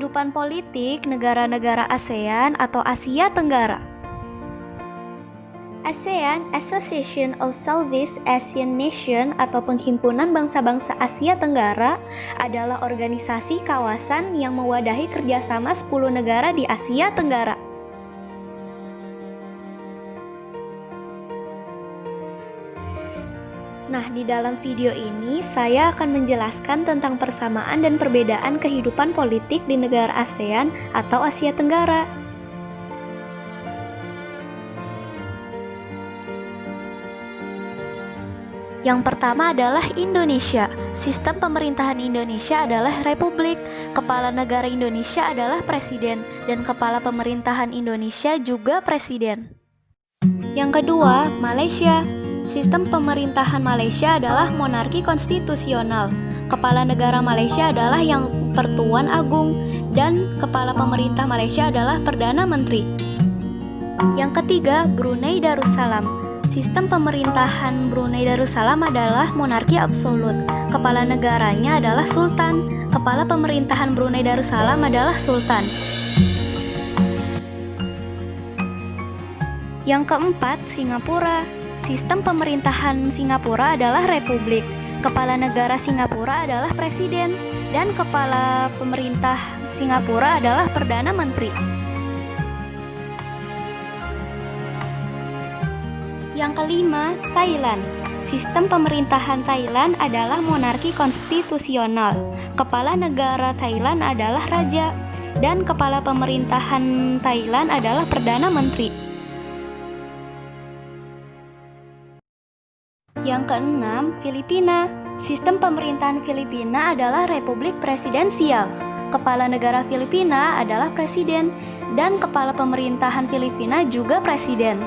kehidupan politik negara-negara ASEAN atau Asia Tenggara. ASEAN, Association of Southeast Asian Nations atau Penghimpunan Bangsa-Bangsa Asia Tenggara adalah organisasi kawasan yang mewadahi kerjasama 10 negara di Asia Tenggara. Nah, di dalam video ini saya akan menjelaskan tentang persamaan dan perbedaan kehidupan politik di negara ASEAN atau Asia Tenggara. Yang pertama adalah Indonesia. Sistem pemerintahan Indonesia adalah republik. Kepala negara Indonesia adalah presiden dan kepala pemerintahan Indonesia juga presiden. Yang kedua, Malaysia. Sistem pemerintahan Malaysia adalah monarki konstitusional. Kepala negara Malaysia adalah Yang Pertuan Agung dan kepala pemerintah Malaysia adalah Perdana Menteri. Yang ketiga, Brunei Darussalam. Sistem pemerintahan Brunei Darussalam adalah monarki absolut. Kepala negaranya adalah Sultan. Kepala pemerintahan Brunei Darussalam adalah Sultan. Yang keempat, Singapura. Sistem pemerintahan Singapura adalah republik. Kepala negara Singapura adalah presiden dan kepala pemerintah Singapura adalah Perdana Menteri. Yang kelima, Thailand. Sistem pemerintahan Thailand adalah monarki konstitusional. Kepala negara Thailand adalah raja dan kepala pemerintahan Thailand adalah Perdana Menteri. Yang keenam, Filipina. Sistem pemerintahan Filipina adalah republik presidensial. Kepala negara Filipina adalah presiden dan kepala pemerintahan Filipina juga presiden.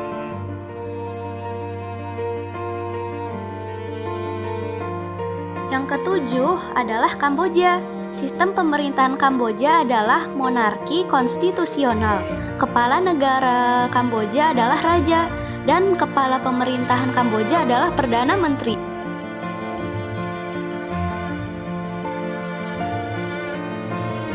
Yang ketujuh adalah Kamboja. Sistem pemerintahan Kamboja adalah monarki konstitusional. Kepala negara Kamboja adalah raja dan kepala pemerintahan Kamboja adalah Perdana Menteri.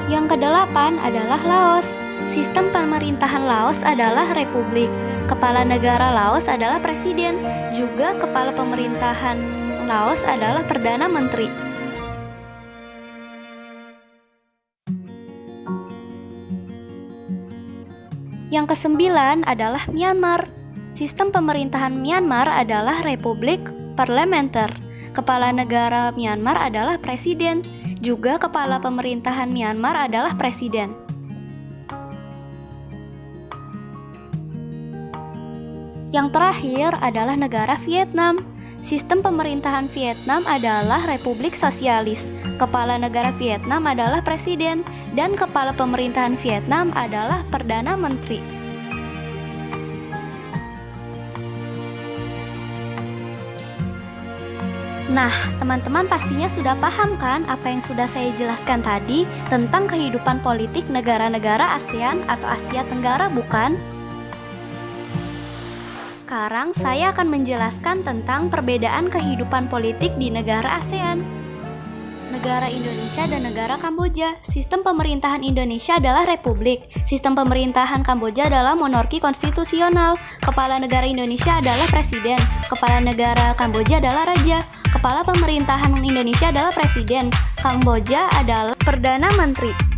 Yang kedelapan adalah Laos. Sistem pemerintahan Laos adalah republik. Kepala negara Laos adalah presiden, juga kepala pemerintahan Laos adalah Perdana Menteri. Yang kesembilan adalah Myanmar. Sistem pemerintahan Myanmar adalah republik parlementer. Kepala negara Myanmar adalah presiden, juga kepala pemerintahan Myanmar adalah presiden. Yang terakhir adalah negara Vietnam. Sistem pemerintahan Vietnam adalah republik sosialis. Kepala negara Vietnam adalah presiden dan kepala pemerintahan Vietnam adalah Perdana Menteri. Nah, teman-teman pastinya sudah paham kan apa yang sudah saya jelaskan tadi tentang kehidupan politik negara-negara ASEAN atau Asia Tenggara, bukan? Sekarang saya akan menjelaskan tentang perbedaan kehidupan politik di negara ASEAN. Negara Indonesia dan negara Kamboja. Sistem pemerintahan Indonesia adalah republik. Sistem pemerintahan Kamboja adalah monarki konstitusional. Kepala negara Indonesia adalah presiden. Kepala negara Kamboja adalah raja. Kepala pemerintahan Indonesia adalah presiden. Kamboja adalah Perdana Menteri.